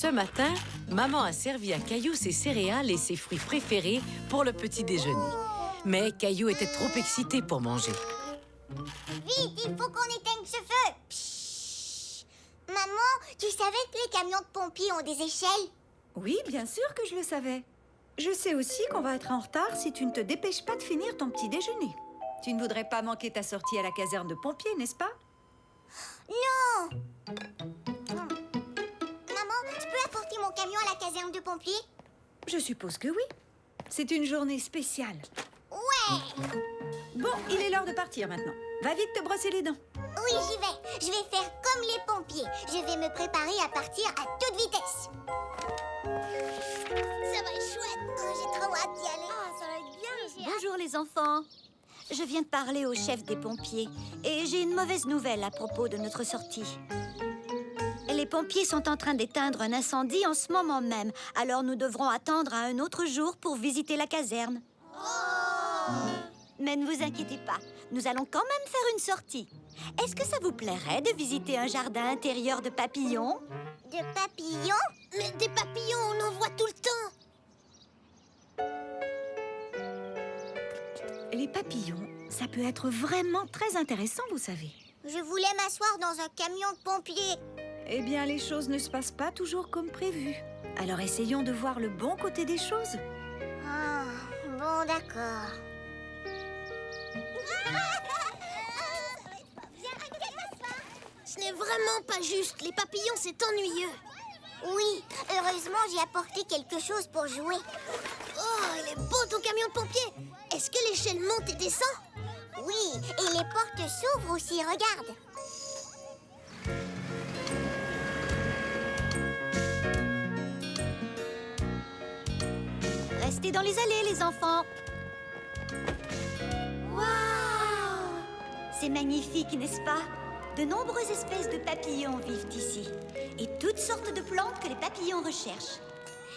Ce matin, maman a servi à Caillou ses céréales et ses fruits préférés pour le petit déjeuner. Mais Caillou était trop excité pour manger. Vite, il faut qu'on éteigne ce feu. Psst. Maman, tu savais que les camions de pompiers ont des échelles? Oui, bien sûr que je le savais. Je sais aussi qu'on va être en retard si tu ne te dépêches pas de finir ton petit déjeuner. Tu ne voudrais pas manquer ta sortie à la caserne de pompiers, n'est-ce pas? Non. Maman, je peux apporter mon camion à la caserne de pompiers? Je suppose que oui. C'est une journée spéciale. Ouais. Bon, il est l'heure de partir maintenant. Va vite te brosser les dents. Oui, j'y vais. Je vais faire comme les pompiers. Je vais me préparer à partir à toute vitesse. Ça va être chouette. Oh, j'ai trop hâte d'y aller. Ah, ça va être bien. Oui, j'ai hâte. Bonjour les enfants. Je viens de parler au chef des pompiers et j'ai une mauvaise nouvelle à propos de notre sortie. Les pompiers sont en train d'éteindre un incendie en ce moment même, alors nous devrons attendre à un autre jour pour visiter la caserne. Mais ne vous inquiétez pas, nous allons quand même faire une sortie. Est-ce que ça vous plairait de visiter un jardin intérieur de papillons? De papillons? Mais des papillons, on en voit tout le temps. Les papillons, ça peut être vraiment très intéressant, vous savez. Je voulais m'asseoir dans un camion de pompiers. Eh bien, les choses ne se passent pas toujours comme prévu. Alors essayons de voir le bon côté des choses. Ah, bon, d'accord. Ce n'est vraiment pas juste, les papillons c'est ennuyeux. Oui, heureusement, j'ai apporté quelque chose pour jouer. Oh, il est beau ton camion de pompier. Est-ce que l'échelle monte et descend? Oui, et les portes s'ouvrent aussi, regarde. Restez dans les allées, les enfants. Waouh! C'est magnifique, n'est-ce pas? De nombreuses espèces de papillons vivent ici. Et toutes sortes de plantes que les papillons recherchent.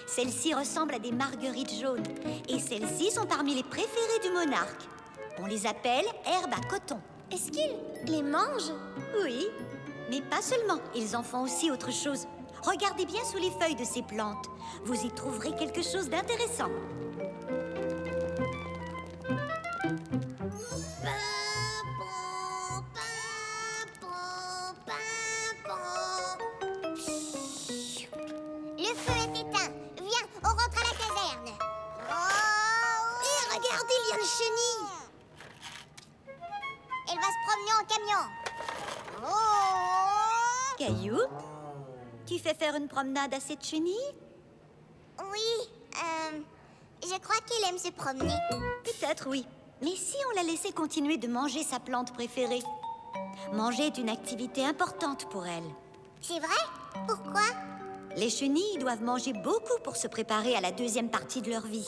Celles-ci ressemblent à des marguerites jaunes. Et celles-ci sont parmi les préférées du monarque. On les appelle herbes à coton. Est-ce qu'ils les mangent? Oui, mais pas seulement. Ils en font aussi autre chose. Regardez bien sous les feuilles de ces plantes. Vous y trouverez quelque chose d'intéressant. Le feu est éteint. Viens, on rentre à la caserne. Oh! Et regardez, il y a une chenille. Elle va se promener en camion. Oh! Caillou, tu fais faire une promenade à cette chenille? Oui, je crois qu'elle aime se promener. Peut-être, oui. Mais si on la laissait continuer de manger sa plante préférée? Manger est une activité importante pour elle. C'est vrai? Pourquoi? Les chenilles doivent manger beaucoup pour se préparer à la deuxième partie de leur vie.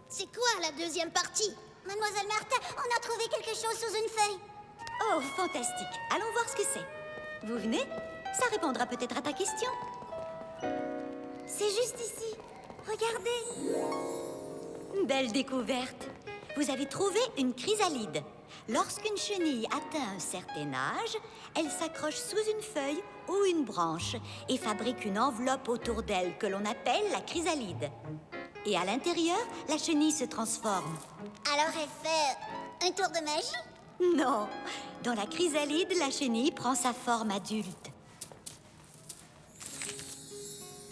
C'est quoi la deuxième partie? Mademoiselle Martha, on a trouvé quelque chose sous une feuille. Oh, fantastique. Allons voir ce que c'est. Vous venez? Ça répondra peut-être à ta question. C'est juste ici. Regardez. Belle découverte. Vous avez trouvé une chrysalide. Lorsqu'une chenille atteint un certain âge, elle s'accroche sous une feuille ou une branche et fabrique une enveloppe autour d'elle que l'on appelle la chrysalide. Et à l'intérieur, la chenille se transforme. Alors elle fait un tour de magie? Non, dans la chrysalide, la chenille prend sa forme adulte.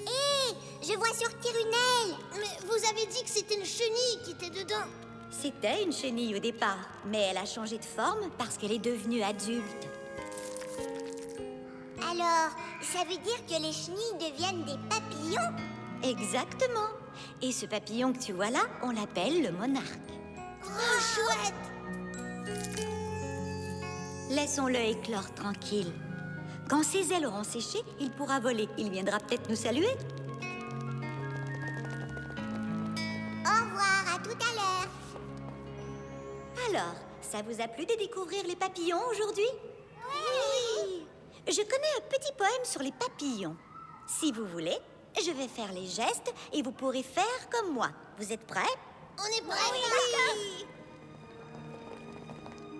Hé, je vois sortir une aile. Mais vous avez dit que c'était une chenille qui était dedans. C'était une chenille au départ, mais elle a changé de forme parce qu'elle est devenue adulte. Alors, ça veut dire que les chenilles deviennent des papillons? Exactement. Et ce papillon que tu vois là, on l'appelle le monarque. Oh, chouette! Laissons-le éclore tranquille. Quand ses ailes auront séché, il pourra voler. Il viendra peut-être nous saluer. Au revoir, à tout à l'heure. Alors, ça vous a plu de découvrir les papillons aujourd'hui? Oui! Je connais un petit poème sur les papillons. Si vous voulez, je vais faire les gestes et vous pourrez faire comme moi. Vous êtes prêts? On est prêts? Oui.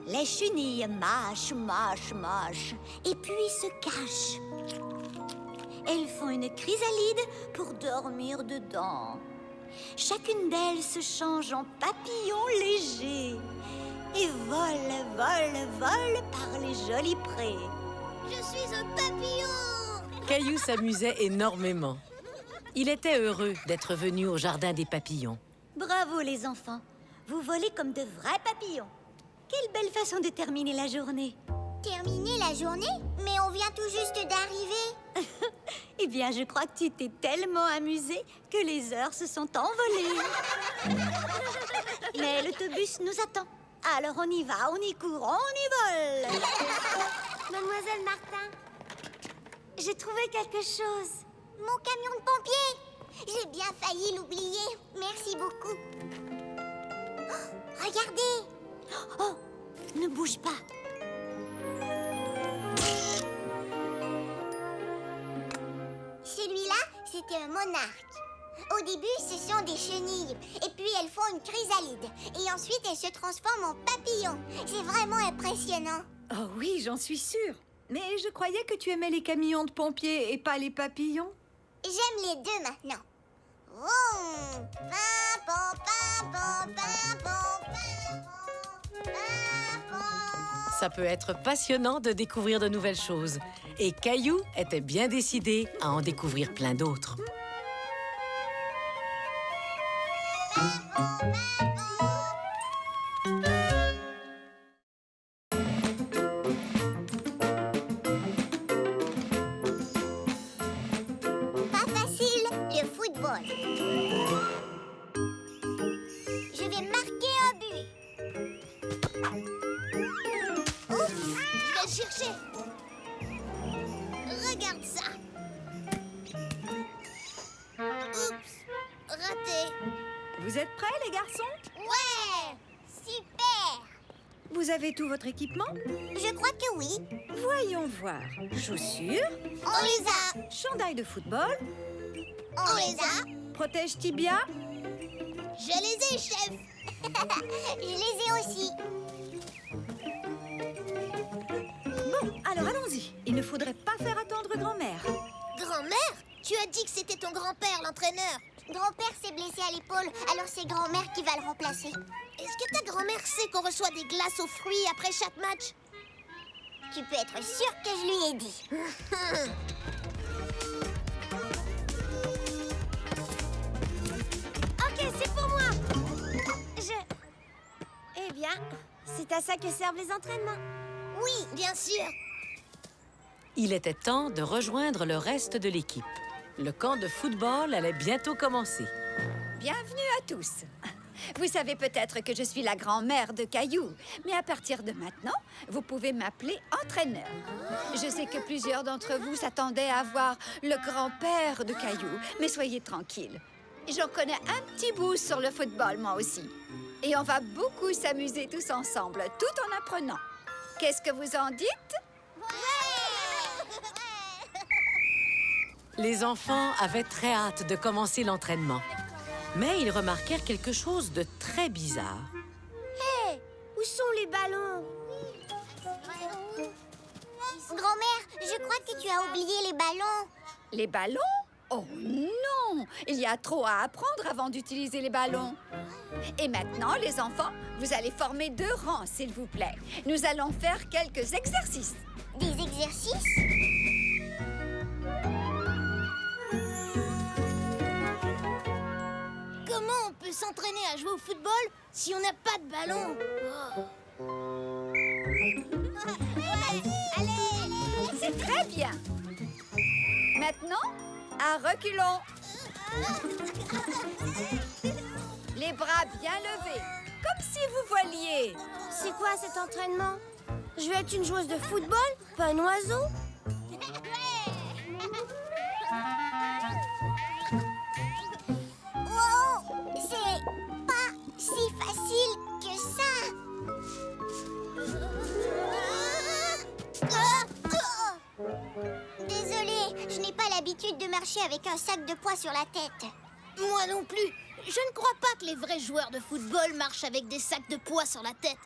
Les chenilles mâchent, mâchent, mâchent, et puis se cachent. elles font une chrysalide pour dormir dedans. Chacune d'elles se change en papillon léger et vole, vole, vole par les jolis prés. Je suis un papillon! Caillou s'amusait énormément. Il était heureux d'être venu au jardin des papillons. Bravo les enfants, vous volez comme de vrais papillons. Quelle belle façon de terminer la journée. Terminer la journée? Mais on vient tout juste d'arriver. Eh bien, je crois que tu t'es tellement amusé que les heures se sont envolées. Mais l'autobus nous attend. Alors on y va, on y court, on y vole. Mademoiselle Martin, J'ai trouvé quelque chose. mon camion de pompier! J'ai bien failli l'oublier. Merci beaucoup. Oh, regardez! Oh, ne bouge pas. Celui-là, c'était un monarque. Au début, ce sont des chenilles. Et puis, elles font une chrysalide. Et ensuite, elles se transforment en papillons. C'est vraiment impressionnant. Oh oui, j'en suis sûre. Mais je croyais que tu aimais les camions de pompiers et pas les papillons. J'aime les deux maintenant. Vroom. Pimpon, pimpon, pimpon, pimpon, pimpon. Ça peut être passionnant de découvrir de nouvelles choses. Et Caillou était bien décidé à en découvrir plein d'autres. Pas facile, le football. Je vais marquer un but. Oups, je vais chercher. Regarde ça. Oups, raté. Vous êtes prêts, les garçons? Ouais, super. Vous avez tout votre équipement? Je crois que oui. Voyons voir. Chaussures, On les a. chandail de football, On les a. protège tibia. Je les ai, chef. Je les ai aussi. Bon, alors allons-y. Il ne faudrait pas faire attendre grand-mère. Grand-mère? Tu as dit que c'était ton grand-père, l'entraîneur. Grand-père s'est blessé à l'épaule, alors c'est grand-mère qui va le remplacer. Est-ce que ta grand-mère sait qu'on reçoit des glaces aux fruits après chaque match? Tu peux être sûr que je lui ai dit. Ok, c'est pour moi. Eh bien, c'est à ça que servent les entraînements. Oui, bien sûr. Il était temps de rejoindre le reste de l'équipe. Le camp de football allait bientôt commencer. Bienvenue à tous. Vous savez peut-être que je suis la grand-mère de Caillou, mais à partir de maintenant, vous pouvez m'appeler entraîneur. Je sais que plusieurs d'entre vous s'attendaient à voir le grand-père de Caillou, mais soyez tranquilles. J'en connais un petit bout sur le football, moi aussi. Et on va beaucoup s'amuser tous ensemble, tout en apprenant. Qu'est-ce que vous en dites? Les enfants avaient très hâte de commencer l'entraînement. Mais ils remarquèrent quelque chose de très bizarre. Hé, où sont les ballons? Grand-mère, je crois que tu as oublié les ballons. Les ballons? Oh non! Il y a trop à apprendre avant d'utiliser les ballons. Et maintenant, les enfants, vous allez former 2 rangs, s'il vous plaît. Nous allons faire quelques exercices. Des exercices? Comment on peut s'entraîner à jouer au football si on n'a pas de ballon? Allez! C'est très bien. Maintenant, à reculons. Les bras bien levés, comme si vous voliez. C'est quoi cet entraînement? Je vais être une joueuse de football, pas un oiseau? Wow, c'est pas si facile que ça. Désolée, je n'ai pas l'habitude de marcher avec un sac de poids sur la tête. Moi non plus. Je ne crois pas que les vrais joueurs de football marchent avec des sacs de poids sur la tête.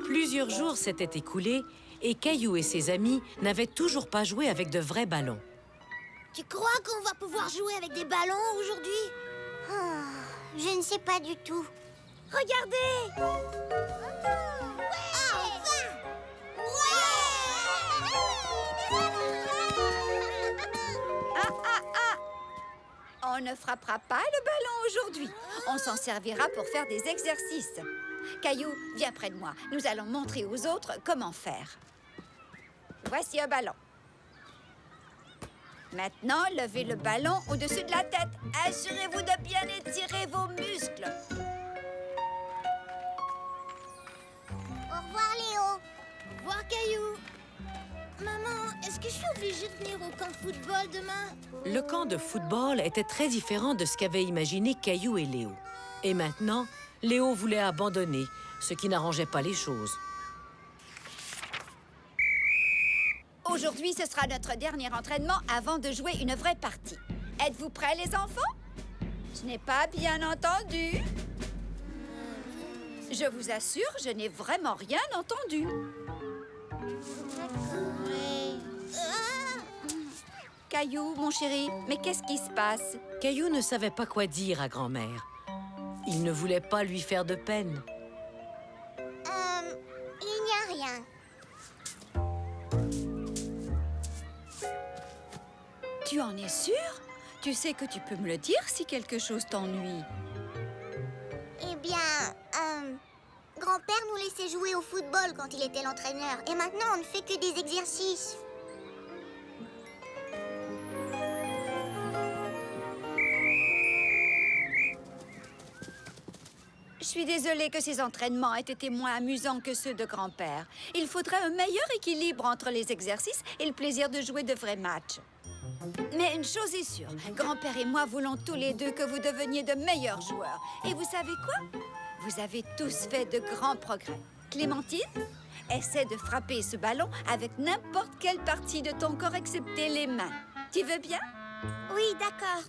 Plusieurs jours s'étaient écoulés et Caillou et ses amis n'avaient toujours pas joué avec de vrais ballons. Tu crois qu'on va pouvoir jouer avec des ballons aujourd'hui? Je ne sais pas du tout. Regardez! On ne frappera pas le ballon aujourd'hui. On s'en servira pour faire des exercices. Caillou, viens près de moi. Nous allons montrer aux autres comment faire. Voici un ballon. Maintenant, levez le ballon au-dessus de la tête. Assurez-vous de bien étirer vos muscles. Au revoir, Léo. Au revoir, Caillou. Maman, est-ce que je suis obligée de venir au camp de football demain? Le camp de football était très différent de ce qu'avaient imaginé Caillou et Léo. Et maintenant, Léo voulait abandonner, ce qui n'arrangeait pas les choses. Aujourd'hui, ce sera notre dernier entraînement avant de jouer une vraie partie. Êtes-vous prêts, les enfants? Je n'ai pas bien entendu. Je vous assure, je n'ai vraiment rien entendu. Caillou, mon chéri, mais qu'est-ce qui se passe? Caillou ne savait pas quoi dire à grand-mère. Il ne voulait pas lui faire de peine. Il n'y a rien. Tu en es sûr? Tu sais que tu peux me le dire si quelque chose t'ennuie. Eh bien, grand-père nous laissait jouer au football quand il était l'entraîneur. Et maintenant, on ne fait que des exercices. Je suis désolée que ces entraînements aient été moins amusants que ceux de grand-père. Il faudrait un meilleur équilibre entre les exercices et le plaisir de jouer de vrais matchs. Mais une chose est sûre, grand-père et moi voulons tous les deux que vous deveniez de meilleurs joueurs. Et vous savez quoi? Vous avez tous fait de grands progrès. Clémentine, essaie de frapper ce ballon avec n'importe quelle partie de ton corps excepté les mains. Tu veux bien? Oui, d'accord.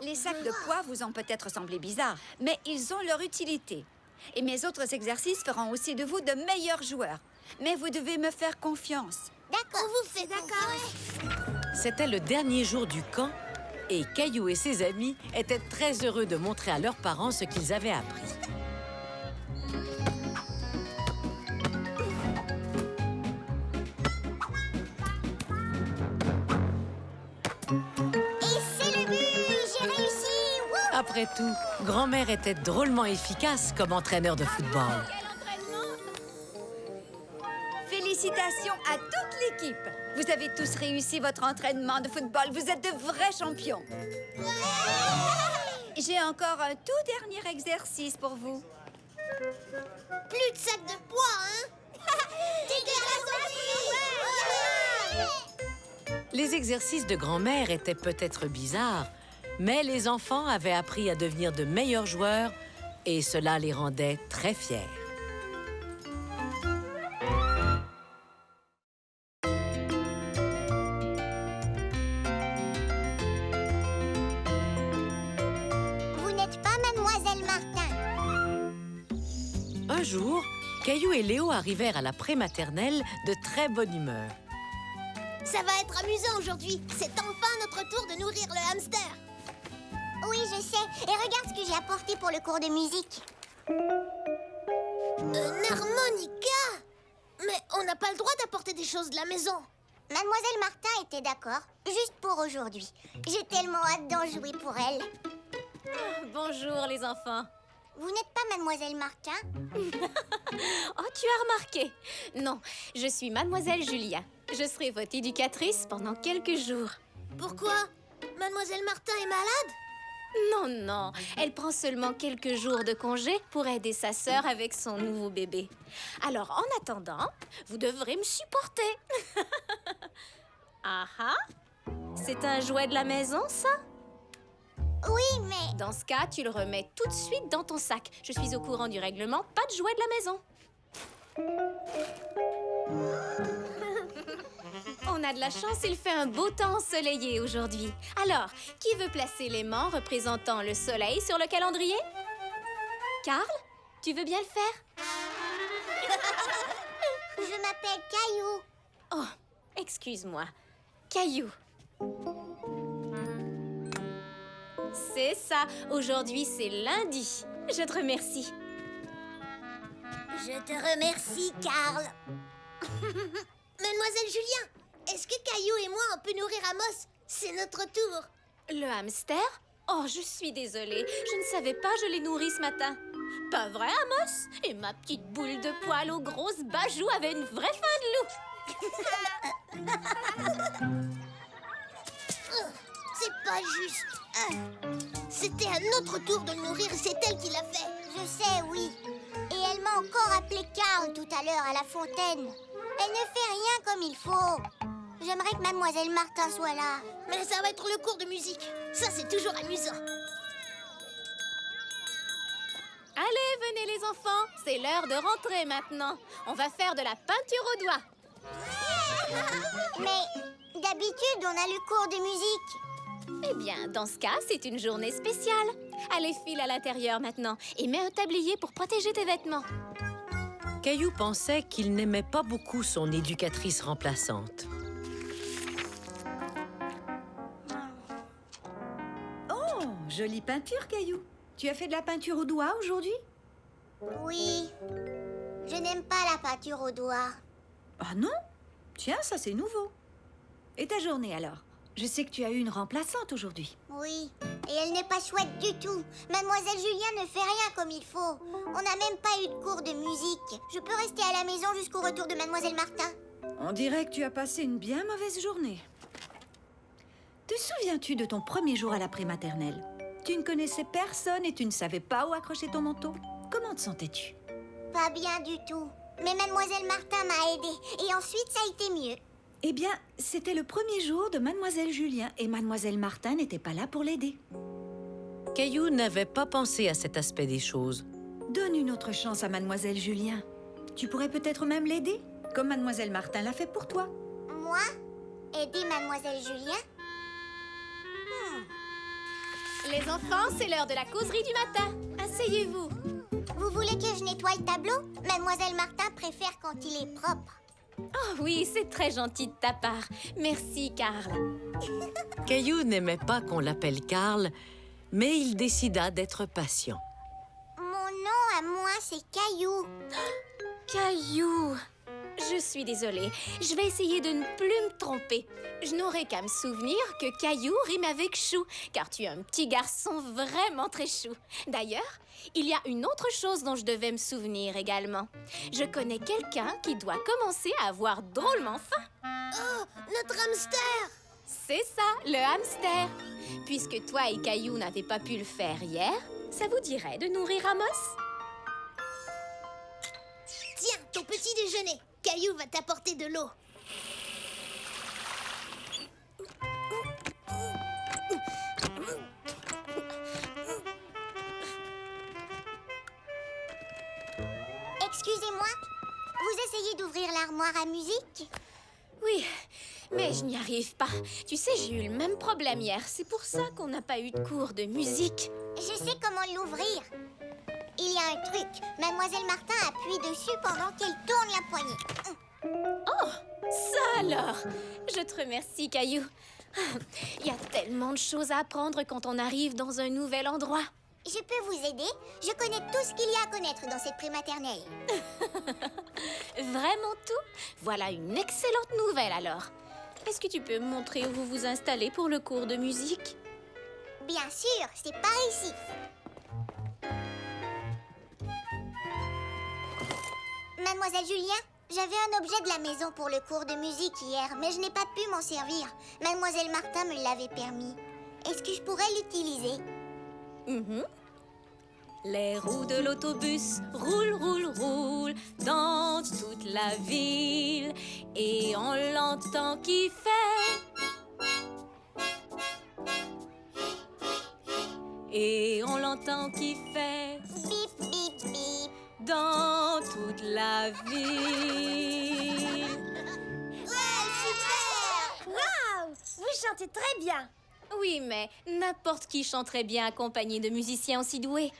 Les sacs de poids vous ont peut-être semblé bizarres, mais ils ont leur utilité. Et mes autres exercices feront aussi de vous de meilleurs joueurs. Mais vous devez me faire confiance. D'accord. On vous fait d'accord. C'était le dernier jour du camp et Caillou et ses amis étaient très heureux de montrer à leurs parents ce qu'ils avaient appris. Et c'est le but! J'ai réussi! Wouh! Après tout, grand-mère était drôlement efficace comme entraîneur de football. Félicitations à toute l'équipe. Vous avez tous réussi votre entraînement de football. Vous êtes de vrais champions. J'ai encore un tout dernier exercice pour vous. Plus de sacs de poids, hein? Les exercices de grand-mère étaient peut-être bizarres, mais les enfants avaient appris à devenir de meilleurs joueurs et cela les rendait très fiers. Vous n'êtes pas Mademoiselle Martin. Un jour, Caillou et Léo arrivèrent à la prématernelle de très bonne humeur. Ça va être amusant aujourd'hui. C'est enfin notre tour de nourrir le hamster. Oui, je sais. Et regarde ce que j'ai apporté pour le cours de musique. Un harmonica? Mais on n'a pas le droit d'apporter des choses de la maison. Mademoiselle Martin était d'accord, juste pour aujourd'hui. J'ai tellement hâte d'en jouer pour elle. Bonjour les enfants. Vous n'êtes pas Mademoiselle Martin? Oh, tu as remarqué. Non, je suis Mademoiselle Julia. Je serai votre éducatrice pendant quelques jours. Pourquoi? Mademoiselle Martin est malade? Non, non, elle prend seulement quelques jours de congé pour aider sa sœur avec son nouveau bébé. Alors, en attendant, vous devrez me supporter. Ah ah! C'est un jouet de la maison, ça? Oui, mais... Dans ce cas, tu le remets tout de suite dans ton sac. Je suis au courant du règlement, pas de jouet de la maison. On a de la chance, il fait un beau temps ensoleillé aujourd'hui. Alors, qui veut placer l'aimant représentant le soleil sur le calendrier? Karl? Tu veux bien le faire? Je m'appelle Caillou. Oh, excuse-moi. Caillou. C'est ça. Aujourd'hui, c'est lundi. Je te remercie. Je te remercie, Carl. Mademoiselle Julien, est-ce que Caillou et moi, on peut nourrir Amos? C'est notre tour. Le hamster? Oh, je suis désolée. Je ne savais pas, je l'ai nourri ce matin. Pas vrai, Amos? Et ma petite boule de poil aux grosses bajoux avait une vraie faim de loup. C'est pas juste. C'était à notre tour de le nourrir et c'est elle qui l'a fait. Je sais, oui. Et elle m'a encore appelé Carl tout à l'heure à la fontaine. Elle ne fait rien comme il faut. J'aimerais que Mademoiselle Martin soit là. Mais ça va être le cours de musique. Ça, c'est toujours amusant. Allez, venez les enfants. C'est l'heure de rentrer maintenant. On va faire de la peinture au doigt. Mais d'habitude, on a le cours de musique. Eh bien, dans ce cas, c'est une journée spéciale. Allez, file à l'intérieur maintenant et mets un tablier pour protéger tes vêtements. Caillou pensait qu'il n'aimait pas beaucoup son éducatrice remplaçante. Oh, jolie peinture, Caillou. Tu as fait de la peinture au doigt aujourd'hui? Oui. Je n'aime pas la peinture au doigt. Ah non? Tiens, ça c'est nouveau. Et ta journée alors? Je sais que tu as eu une remplaçante aujourd'hui. Oui. Et elle n'est pas chouette du tout. Mademoiselle Julien ne fait rien comme il faut. On n'a même pas eu de cours de musique. Je peux rester à la maison jusqu'au retour de Mademoiselle Martin. On dirait que tu as passé une bien mauvaise journée. Te souviens-tu de ton premier jour à la prématernelle? Tu ne connaissais personne et tu ne savais pas où accrocher ton manteau. Comment te sentais-tu? Pas bien du tout. Mais Mademoiselle Martin m'a aidée. Et ensuite, ça a été mieux. Eh bien, c'était le premier jour de Mademoiselle Julien et Mademoiselle Martin n'était pas là pour l'aider. Caillou n'avait pas pensé à cet aspect des choses. Donne une autre chance à Mademoiselle Julien. Tu pourrais peut-être même l'aider, comme Mademoiselle Martin l'a fait pour toi. Moi? Aider Mademoiselle Julien? Les enfants, c'est l'heure de la causerie du matin. Asseyez-vous. Vous voulez que je nettoie le tableau? Mademoiselle Martin préfère quand il est propre. Oh oui, c'est très gentil de ta part. Merci, Carl. Caillou n'aimait pas qu'on l'appelle Carl, mais il décida d'être patient. Mon nom à moi, c'est Caillou. Caillou. Je suis désolée. Je vais essayer de ne plus me tromper. Je n'aurai qu'à me souvenir que Caillou rime avec chou, car tu es un petit garçon vraiment très chou. D'ailleurs, il y a une autre chose dont je devais me souvenir également. Je connais quelqu'un qui doit commencer à avoir drôlement faim. Oh, notre hamster! C'est ça, le hamster. Puisque toi et Caillou n'avez pas pu le faire hier, ça vous dirait de nourrir Amos? Tiens, ton petit déjeuner. Caillou va t'apporter de l'eau. Excusez-moi, vous essayez d'ouvrir l'armoire à musique? Oui, mais je n'y arrive pas. Tu sais, j'ai eu le même problème hier. C'est pour ça qu'on n'a pas eu de cours de musique. Je sais comment l'ouvrir. Il y a un truc. Mademoiselle Martin appuie dessus pendant qu'elle tourne la poignée. Oh, ça alors! Je te remercie, Caillou. Il y a tellement de choses à apprendre quand on arrive dans un nouvel endroit. Je peux vous aider? Je connais tout ce qu'il y a à connaître dans cette prématernelle. Vraiment tout? Voilà une excellente nouvelle alors. Est-ce que tu peux me montrer où vous vous installez pour le cours de musique? Bien sûr, c'est par ici. Mademoiselle Julien, j'avais un objet de la maison pour le cours de musique hier, mais je n'ai pas pu m'en servir. Mademoiselle Martin me l'avait permis. Est-ce que je pourrais l'utiliser? Les roues de l'autobus roulent, roulent, roulent dans toute la ville et on l'entend qui fait. Et on l'entend qui fait Bip, bip, bip. dans toute la ville. Ouais, super! Waouh! Vous chantez très bien. Oui, mais n'importe qui chanterait bien accompagné de musiciens aussi doués.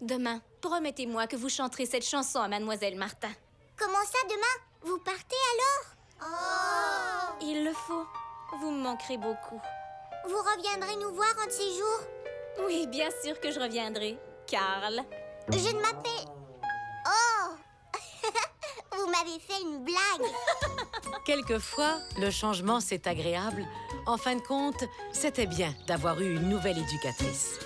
Demain, promettez-moi que vous chanterez cette chanson à Mademoiselle Martin. Comment ça, demain? Vous partez alors? Oh! Il le faut. Vous me manquerez beaucoup. Vous reviendrez nous voir un de ces jours? Oui, bien sûr que je reviendrai. Carl. Je ne m'appelle... Oh! Vous m'avez fait une blague. Quelquefois, le changement, c'est agréable. En fin de compte, c'était bien d'avoir eu une nouvelle éducatrice.